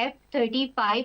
F-35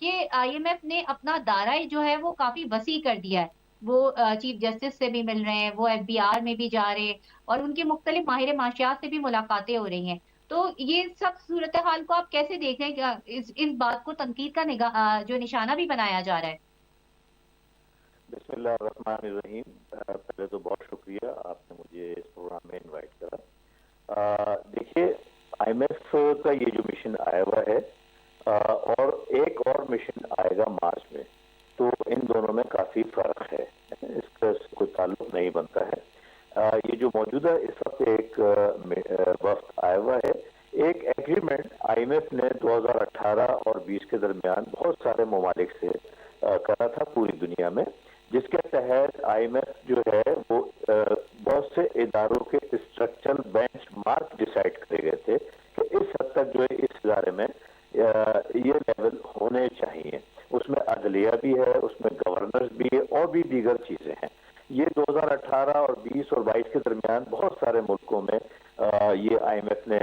کہ IMF نے اپنا دائرہ جو ہے وہ کافی وسیع کر دیا ہے. وہ چیف جسٹس سے بھی مل رہے ہیں، وہ FBR میں بھی جا رہے ہیں، اور ان کے مختلف ماہر معاشیات سے بھی ملاقاتیں ہو رہی ہیں. تو یہ سب صورتحال کو آپ کیسے دیکھ رہے ہیں کہ اس بات کو تنقید کا جو نشانہ بھی بنایا جا رہا ہے؟ بسم اللہ الرحمن الرحیم. پہلے تو بہت شکریہ، آپ نے مجھے اس پروگرام میں انوائٹ کرا. دیکھیے IMF کا یہ جو مشن آیا ہوا ہے اور ایک اور مشن آئے گا مارچ میں، تو ان دونوں میں کافی فرق ہے، اس کا کوئی تعلق نہیں بنتا ہے. یہ جو موجودہ اس وقت ایک وقت آیا ہوا ہے، ایک ایگریمنٹ IMF نے 2018 اور 20 کے درمیان بہت سارے ممالک سے کرا تھا پوری دنیا میں، جس کے تحت IMF جو ہے وہ بہت سے اداروں کے اسٹرکچرل بینچ مارک ڈیسائیڈ کرے گئے تھے کہ اس حد تک جو ہے اس ادارے میں یہ لیول ہونے چاہیے. اس میں عدلیہ بھی ہے، اس میں گورننس بھی ہے، اور بھی دیگر چیزیں ہیں. یہ 2018 اور 20 اور 22 کے درمیان بہت سارے ملکوں میں یہ IMF نے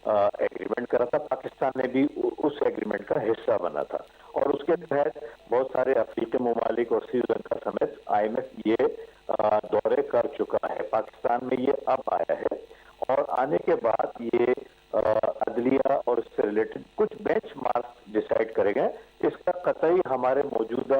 ایگریمنٹ کرا تھا. پاکستان نے بھی اس ایگریمنٹ کا حصہ بنا تھا، اور اس کے تحت بہت سارے افریقی ممالک اور سری لنکا سمیت IMF یہ دورے کر چکا ہے. پاکستان میں یہ اب آیا ہے، اور آنے کے بعد یہ عدلیہ اور اس سے ریلیٹڈ کچھ بینچ مارک ڈیسائیڈ کرے گئے. اس کا قطعی ہمارے موجودہ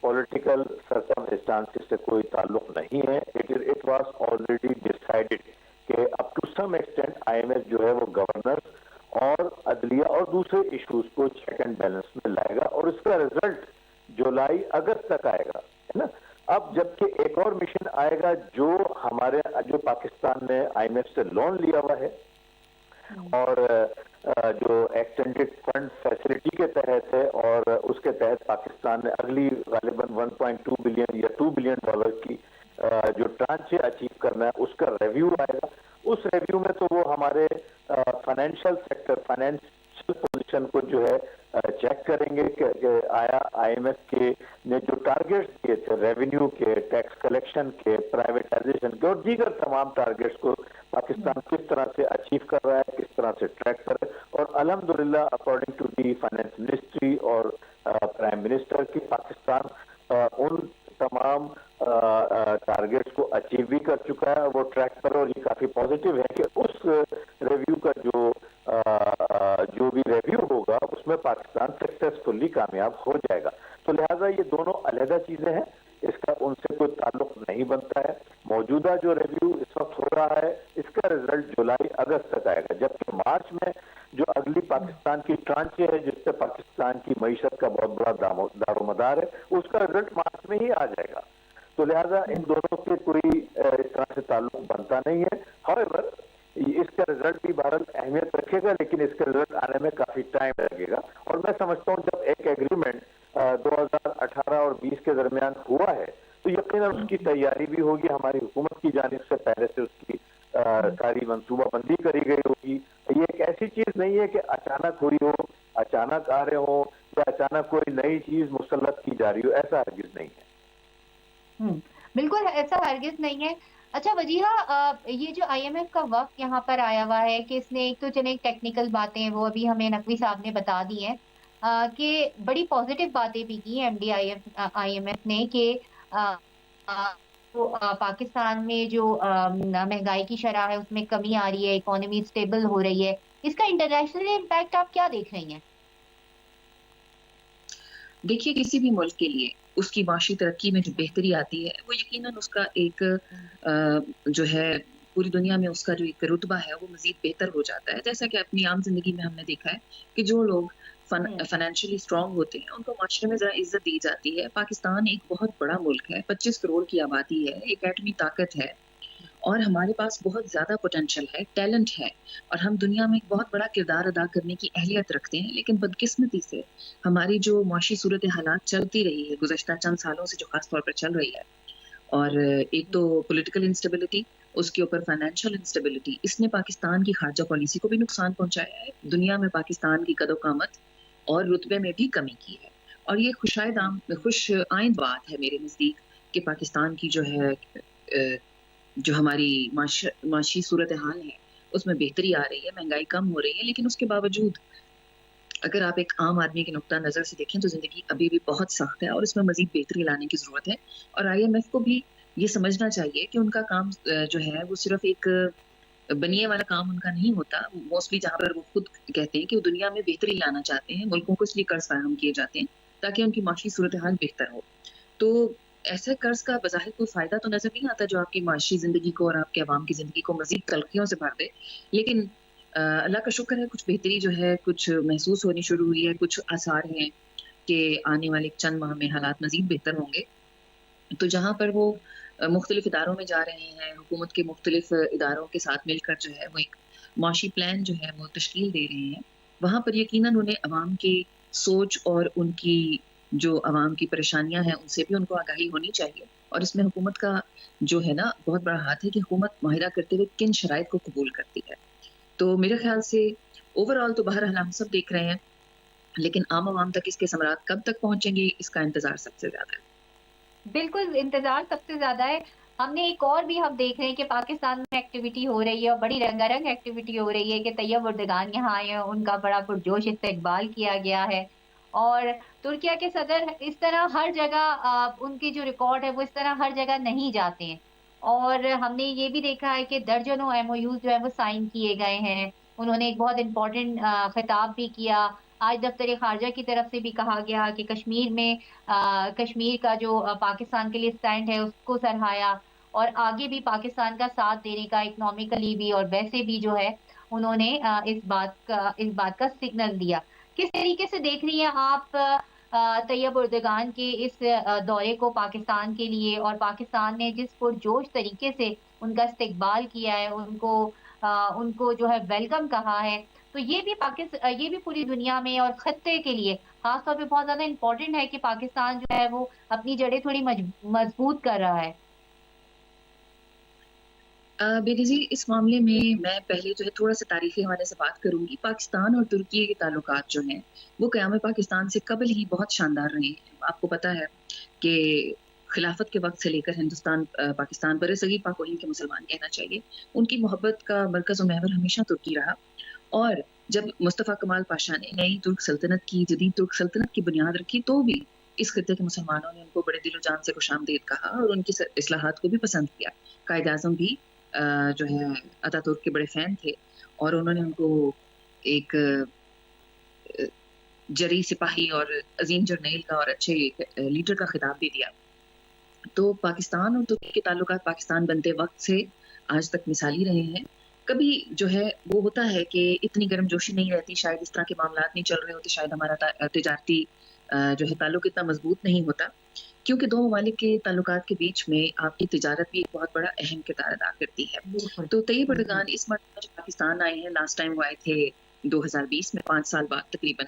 پولیٹیکل سرکمسٹانسز سے کوئی تعلق نہیں ہے. اٹ واز آلریڈی ڈیسائیڈڈ کہ up to some extent IMF جو ہے وہ گورننس اور عدلیہ اور دوسرے ایشوز کو چیک اینڈ بیلنس میں لائے گا، اور اس کا رزلٹ جولائی اگست تک آئے گا، ہے نا. اب جبکہ ایک اور مشن آئے گا جو پاکستان نے IMF سے لون لیا ہوا ہے، اور جو ایکسٹینڈڈ فنڈ فیسلٹی کے تحت ہے، اور اس کے تحت پاکستان نے اگلی غالباً 1.2 بلین یا $2 بلین کی جو ٹرانچ اچیو کرنا ہے، اس کا ریویو آئے گا. اس ریویو میں تو وہ ہمارے فائنینشیل سیکٹر، فائنینشیل پوزیشن کو جو ہے چیک کریں گے کہ آیا IMF کے نے جو ٹارگیٹس دیے تھے ریونیو کے، ٹیکس کلیکشن کے، پرائیویٹائزیشن کے اور دیگر تمام ٹارگیٹس کو پاکستان کس طرح سے اچیو کر رہا ہے، کس طرح سے ٹریک کر رہا ہے. اور الحمدللہ according to the finance ministry اور پرائم منسٹر کی، پاکستان ان تمام ٹارگیٹس کو اچیو بھی کر چکا ہے، وہ ٹریک پر. اور یہ کافی پازیٹیو ہے کہ اس ریویو کا جو بھی ریویو ہوگا اس میں پاکستان سکسیسفلی کامیاب ہو جائے گا. تو لہٰذا یہ دونوں علیحدہ چیزیں ہیں، اس کا ان سے کوئی تعلق نہیں بنتا ہے. موجودہ جو ریویو اس وقت ہو رہا ہے، اس کا رزلٹ جولائی اگست تک آئے گا، جبکہ مارچ میں جو اگلی پاکستان کی ٹرانچے ہے جس سے پاکستان کی معیشت کا بہت بڑا دار و مدار ہے، اس کا رزلٹ مارچ میں ہی آ جائے گا. تو لہٰذا ان دونوں سے کوئی اس طرح سے تعلق بنتا نہیں ہے. However، اس کا رزلٹ بھی بہرحال اہمیت رکھے گا، لیکن اس کا رزلٹ آنے میں کافی ٹائم لگے گا. اور میں سمجھتا ہوں جب ایک ایگریمنٹ 2018 اور 20 کے درمیان ہوا ہے تو یقیناً اس کی تیاری بھی ہوگی، ہماری حکومت کی جانب سے پہلے سے اس کی ساری منصوبہ بندی کری گئی ہوگی. یہ ایک ایسی چیز نہیں ہے کہ اچانک ہوئی ہو، اچانک آ رہے ہوں، یا اچانک کوئی نئی چیز مسلط کی جا رہی ہو. ایسا ہرگز نہیں ہے. بالکل ایسا ہرگز نہیں ہے. اچھا وجیہہ، یہ جو IMF کا وقت یہاں پر آیا ہوا ہے کہ اس نے ایک تو چلے ٹیکنیکل باتیں وہ ابھی ہمیں نقوی صاحب نے بتا دی ہیں، کہ بڑی پازیٹیو باتیں بھی کی MD IMF نے کہ پاکستان میں جو مہنگائی کی شرح ہے اس میں کمی آ رہی ہے، اکانومی سٹیبل ہو رہی ہے. اس کا انٹرنیشنل امپیکٹ آپ کیا دیکھ رہی ہیں؟ دیکھیے کسی بھی ملک کے لیے اس کی معاشی ترقی میں جو بہتری آتی ہے وہ یقیناً اس کا ایک جو ہے پوری دنیا میں اس کا جو ایک رتبہ ہے وہ مزید بہتر ہو جاتا ہے. جیسا کہ اپنی عام زندگی میں ہم نے دیکھا ہے کہ جو لوگ فائنینشلی اسٹرانگ ہوتے ہیں ان کو معاشرے میں ذرا عزت دی جاتی ہے. پاکستان ایک بہت بڑا ملک ہے، 25 کروڑ کی آبادی ہے، ایک ایٹمی طاقت ہے، اور ہمارے پاس بہت زیادہ پوٹینشیل ہے، ٹیلنٹ ہے، اور ہم دنیا میں ایک بہت بڑا کردار ادا کرنے کی اہلیت رکھتے ہیں. لیکن بدقسمتی سے ہماری جو معاشی صورت حالات چلتی رہی ہے گزشتہ چند سالوں سے، جو خاص طور پر چل رہی ہے، اور ایک تو پولیٹیکل انسٹیبلٹی، اس کے اوپر فائنینشیل انسٹیبلٹی، اس نے پاکستان کی خارجہ پالیسی کو بھی نقصان پہنچایا ہے. دنیا میں پاکستان کی قد و قامت اور رتبے میں بھی کمی کی ہے. اور یہ خوش آئند بات ہے میرے نزدیک کہ پاکستان کی جو ہے جو ہماری معاشی صورتحال ہے اس میں بہتری آ رہی ہے، مہنگائی کم ہو رہی ہے. لیکن اس کے باوجود اگر آپ ایک عام آدمی کے نقطہ نظر سے دیکھیں تو زندگی ابھی بھی بہت سخت ہے اور اس میں مزید بہتری لانے کی ضرورت ہے. اور IMF کو بھی یہ سمجھنا چاہیے کہ ان کا کام جو ہے وہ صرف ایک بنیے والا کام ان کا نہیں ہوتا. موسٹلی جہاں پر وہ خود کہتے ہیں کہ وہ دنیا میں بہتری لانا چاہتے ہیں, ملکوں کو اس لیے قرض فراہم کیے جاتے ہیں تاکہ ان کی معاشی صورتحال بہتر ہو. تو ایسے قرض کا بظاہر کوئی فائدہ تو نظر نہیں آتا جو آپ کی معاشی زندگی کو اور آپ کے عوام کی زندگی کو مزید تلخیوں سے بھر دے, لیکن اللہ کا شکر ہے کچھ بہتری جو ہے کچھ محسوس ہونی شروع ہوئی ہے. کچھ آثار ہیں کہ آنے والے چند ماہ میں حالات مزید بہتر ہوں گے. تو جہاں پر وہ مختلف اداروں میں جا رہے ہیں, حکومت کے مختلف اداروں کے ساتھ مل کر جو ہے وہ ایک معاشی پلان جو ہے وہ تشکیل دے رہے ہیں, وہاں پر یقیناً انہیں عوام کی سوچ اور ان کی جو عوام کی پریشانیاں ہیں ان سے بھی ان کو آگاہی ہونی چاہیے. اور اس میں حکومت کا جو ہے نا بہت بڑا ہاتھ ہے کہ حکومت معاہدہ کرتے ہوئے کن شرائط کو قبول کرتی ہے. تو میرے خیال سے اوور آل تو بہرحال ہم سب دیکھ رہے ہیں, لیکن عام عوام تک اس کے ثمرات کب تک پہنچیں گے اس کا انتظار سب سے زیادہ ہے. بالکل انتظار سب سے زیادہ ہے. ہم نے ایک اور بھی ہم دیکھ رہے ہیں کہ پاکستان میں ایکٹیویٹی ہو رہی ہے اور بڑی رنگا رنگ ایکٹیویٹی ہو رہی ہے کہ طیب اردگان یہاں آئے ہیں, ان کا بڑا پرجوش استقبال کیا گیا ہے. اور ترکیہ کے صدر اس طرح ہر جگہ ان کی جو ریکارڈ ہے وہ اس طرح ہر جگہ نہیں جاتے ہیں. اور ہم نے یہ بھی دیکھا ہے کہ درجنوں MOUs جو ہے وہ سائن کیے گئے ہیں. انہوں نے ایک بہت امپورٹنٹ خطاب بھی کیا. آج دفتر خارجہ کی طرف سے بھی کہا گیا کہ کشمیر میں کشمیر کا جو پاکستان کے لیے سٹینڈ ہے اس کو سراہایا, اور آگے بھی پاکستان کا ساتھ دینے کا اکنامکلی بھی اور ویسے بھی جو ہے انہوں نے اس بات کا سگنل دیا. کس طریقے سے دیکھ رہی ہیں آپ طیب اردگان کے اس دورے کو پاکستان کے لیے, اور پاکستان نے جس پرجوش طریقے سے ان کا استقبال کیا ہے, ان کو جو ہے ویلکم کہا ہے, تو یہ بھی پوری دنیا میں اور خطے کے لیے خاص طور پہ بہت زیادہ امپورٹنٹ ہے کہ پاکستان جو ہے وہ اپنی جڑیں تھوڑی مضبوط کر رہا ہے. بے نظیر اس معاملے میں پہلے جو ہے تھوڑا سا تاریخی حوالے سے بات کروں گی. پاکستان اور ترکی کے تعلقات جو ہیں وہ قیام پاکستان سے قبل ہی بہت شاندار رہے ہیں. آپ کو پتہ ہے کہ خلافت کے وقت سے لے کر ہندوستان پاکستان بر صغیر پاک و ہند کے مسلمان کہنا چاہیے, ان کی محبت کا مرکز و محور ہمیشہ ترکی رہا. اور جب مصطفیٰ کمال پاشا نے نئی ترک سلطنت کی, جدید ترک سلطنت کی بنیاد رکھی, تو بھی اس خطے کے مسلمانوں نے ان کو بڑے دل و جان سے خوش آمدید کہا اور ان کی اصلاحات کو بھی پسند کیا. قائد اعظم بھی جو ہے اتا ترک کے بڑے فین تھے اور انہوں نے ان کو ایک جری سپاہی اور عظیم جرنیل کا اور اچھے لیڈر کا خطاب بھی دیا. تو پاکستان اور ترکی کے تعلقات پاکستان بنتے وقت سے آج تک مثالی رہے ہیں. کبھی جو ہے وہ ہوتا ہے کہ اتنی گرم جوشی نہیں رہتی, شاید اس طرح کے معاملات نہیں چل رہے ہوتے, شاید ہمارا تجارتی جو ہے تعلق اتنا مضبوط نہیں ہوتا, کیونکہ دو ممالک کے تعلقات کے بیچ میں آپ کی تجارت بھی ایک بہت بڑا اہم کردار ادا کرتی ہے. تو طیب اردگان اس مرتبہ جو پاکستان آئے ہیں, لاسٹ ٹائم وہ آئے تھے 2020 میں, 5 سال بعد تقریباً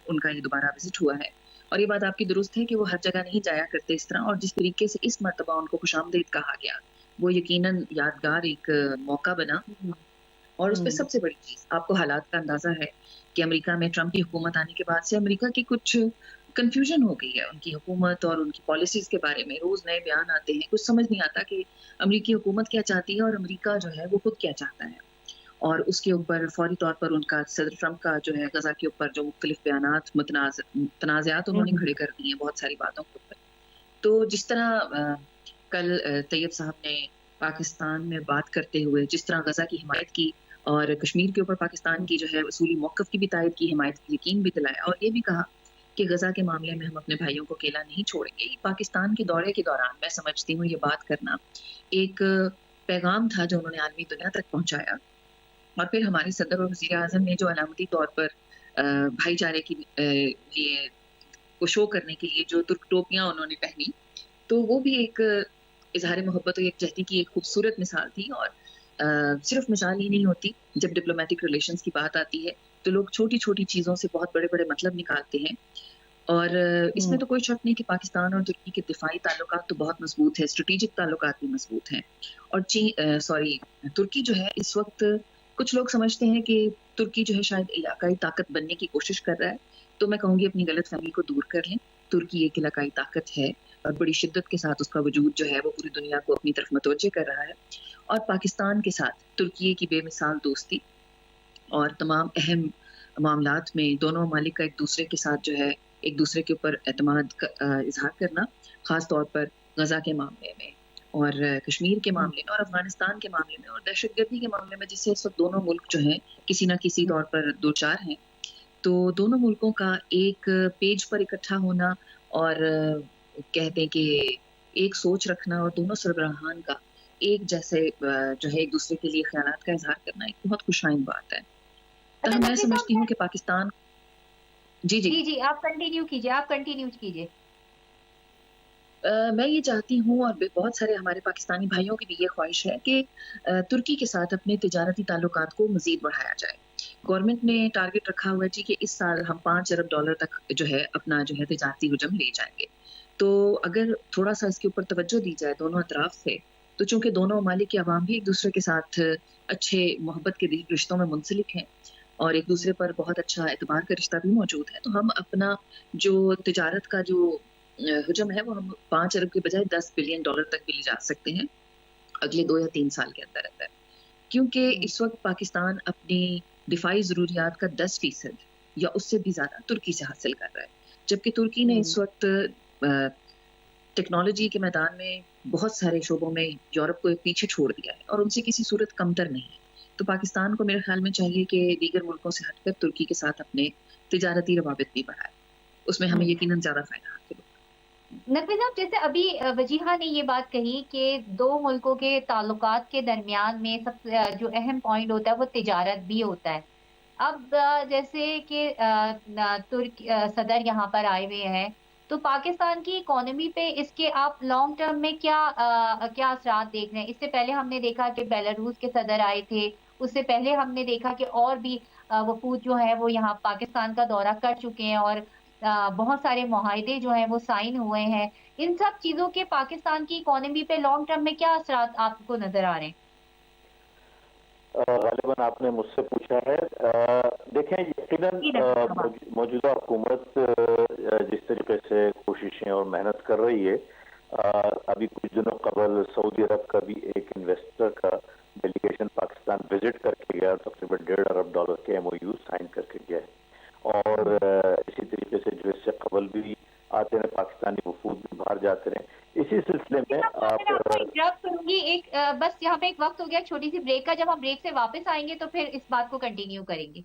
ان کا یہ دوبارہ وزٹ ہوا ہے. اور یہ بات آپ کی درست ہے کہ وہ ہر جگہ نہیں جایا کرتے اس طرح, اور جس طریقے سے اس مرتبہ ان کو خوش آمدید کہا گیا وہ یقیناً یادگار ایک موقع بنا. اور اس پہ سب سے بڑی چیز آپ کو حالات کا اندازہ ہے کہ امریکہ میں ٹرمپ کی حکومت آنے کے بعد سے امریکہ کی کچھ کنفیوژن ہو گئی ہے ان کی حکومت اور ان کی پالیسیز کے بارے میں. روز نئے بیان آتے ہیں, کچھ سمجھ نہیں آتا کہ امریکی حکومت کیا چاہتی ہے اور امریکہ جو ہے وہ خود کیا چاہتا ہے. اور اس کے اوپر فوری طور پر ان کا صدر ٹرمپ کا جو ہے غزہ کے اوپر جو مختلف بیانات تنازعات انہوں نے کھڑے کر دیے ہیں بہت ساری باتوں کے اوپر. تو جس طرح کل طیب صاحب نے پاکستان میں بات کرتے ہوئے جس طرح غزہ کی حمایت کی اور کشمیر کے اوپر پاکستان کی جو ہے اصولی موقف کی بھی تائید کی, حمایت کی یقین بھی دلایا, اور یہ بھی کہا کہ غزہ کے معاملے میں ہم اپنے بھائیوں کو اکیلا نہیں چھوڑیں گے. پاکستان کے دورے کے دوران میں سمجھتی ہوں یہ بات کرنا ایک پیغام تھا جو انہوں نے عالمی دنیا تک پہنچایا. اور پھر ہمارے صدر اور وزیر اعظم نے جو علامتی طور پر بھائی چارے کی لیے کو شو کرنے کے لیے جو ترک ٹوپیاں انہوں نے پہنی, تو وہ بھی ایک اظہار محبت اور یکجہتی کی ایک خوبصورت مثال تھی. اور صرف مثال ہی نہیں ہوتی, جب ڈپلومیٹک ریلیشنز کی بات آتی ہے تو لوگ چھوٹی چھوٹی چیزوں سے بہت بڑے بڑے مطلب نکالتے ہیں. اور اس میں تو کوئی شک نہیں کہ پاکستان اور ترکی کے دفاعی تعلقات تو بہت مضبوط ہیں, اسٹریٹجک تعلقات بھی مضبوط ہیں. اور ترکی جو ہے اس وقت کچھ لوگ سمجھتے ہیں کہ ترکی جو ہے شاید علاقائی طاقت بننے کی کوشش کر رہا ہے, تو میں کہوں گی اپنی غلط فہمی کو دور کر لیں. ترکی ایک علاقائی طاقت ہے اور بڑی شدت کے ساتھ اس کا وجود جو ہے وہ پوری دنیا کو اپنی طرف متوجہ کر رہا ہے. اور پاکستان کے ساتھ ترکی کی بے مثال دوستی اور تمام اہم معاملات میں دونوں ممالک کا ایک دوسرے کے ساتھ جو ہے ایک دوسرے کے اوپر اعتماد کا اظہار کرنا، خاص طور پر غزہ کے معاملے میں اور کشمیر کے معاملے میں اور افغانستان کے معاملے میں اور دہشت گردی کے معاملے میں، جس سے اس وقت دونوں ملک جو ہیں کسی نہ کسی طور پر دو چار ہیں. تو دونوں ملکوں کا ایک پیج پر اکٹھا ہونا اور کہتے ہیں کہ ایک سوچ رکھنا اور دونوں سربراہان کا ایک جیسے جو ہے ایک دوسرے کے لیے خیالات کا اظہار کرنا ایک بہت خوش آئند بات ہے. تو میں سمجھتی ہوں کہ پاکستان جی آپ کنٹینیو کیجیے. میں یہ چاہتی ہوں اور بہت سارے ہمارے پاکستانی بھائیوں کی بھی یہ خواہش ہے کہ ترکی کے ساتھ اپنے تجارتی تعلقات کو مزید بڑھایا جائے. گورنمنٹ نے ٹارگٹ رکھا ہوا ہے جی کہ اس سال ہم $5 ارب تک جو ہے اپنا جو ہے تجارتی حجم لے جائیں گے. تو اگر تھوڑا سا اس کے اوپر توجہ دی جائے دونوں اطراف سے، تو چونکہ دونوں ممالک کے عوام بھی ایک دوسرے کے ساتھ اچھے محبت کے رشتوں میں منسلک ہیں اور ایک دوسرے پر بہت اچھا اعتبار کا رشتہ بھی موجود ہے، تو ہم اپنا جو تجارت کا جو حجم ہے وہ ہم $5 ارب کے بجائے $10 بلین تک بھی لے جا سکتے ہیں اگلے 2 یا 3 سال کے اندر اندر. کیونکہ اس وقت پاکستان اپنی دفاعی ضروریات کا 10% یا اس سے بھی زیادہ ترکی سے حاصل کر رہا ہے، جبکہ ترکی نے اس وقت ٹیکنالوجی کے میدان میں بہت سارے شعبوں میں یورپ کو پیچھے چھوڑ دیا ہے اور ان سے کسی صورت کمتر نہیں ہے. تو پاکستان کو میرے خیال میں چاہیے کہ دیگر ملکوں سے ہٹ کر ترکی کے ساتھ اپنے تجارتی روابط بھی بڑھائے، اس میں ہمیں یقیناً زیادہ فائدہ حاصل ہوگا. نقوی صاحب، جیسے ابھی وجیہہ نے یہ بات کہی کہ دو ملکوں کے تعلقات کے درمیان میں سب سے جو اہم پوائنٹ ہوتا ہے وہ تجارت بھی ہوتا ہے. اب جیسے کہ صدر یہاں پر آئے ہوئے ہیں، تو پاکستان کی اکانومی پہ اس کے آپ لانگ ٹرم میں کیا اثرات دیکھ رہے ہیں؟ اس سے پہلے ہم نے دیکھا کہ بیلاروس کے صدر آئے تھے، اس سے پہلے ہم نے دیکھا کہ اور بھی وفود جو ہیں وہ یہاں پاکستان کا دورہ کر چکے ہیں اور بہت سارے معاہدے جو ہیں وہ سائن ہوئے ہیں. ان سب چیزوں کے پاکستان کی اکانومی پہ لانگ ٹرم میں کیا اثرات آپ کو نظر آ رہے ہیں؟ غالباً آپ نے مجھ سے پوچھا ہے. دیکھیں، یقیناً موجودہ حکومت جس طریقے سے کوششیں اور محنت کر رہی ہے، ابھی کچھ دنوں قبل سعودی عرب کا بھی ایک انویسٹر کا ڈیلیگیشن پاکستان وزٹ کر کے گیا، تقریباً $1.5 ارب کے MOU سائن کر کے گیا ہے. اور اسی طریقے سے جو اس سے قبل بھی آتے رہے پاکستانی وفود بھی باہر جاتے رہے. اسی سلسلے میں آپ کروں گی بس یہاں پہ ایک وقت ہو گیا چھوٹی سی بریک کا، جب ہم بریک سے واپس آئیں گے تو پھر اس بات کو کنٹینیو کریں گے.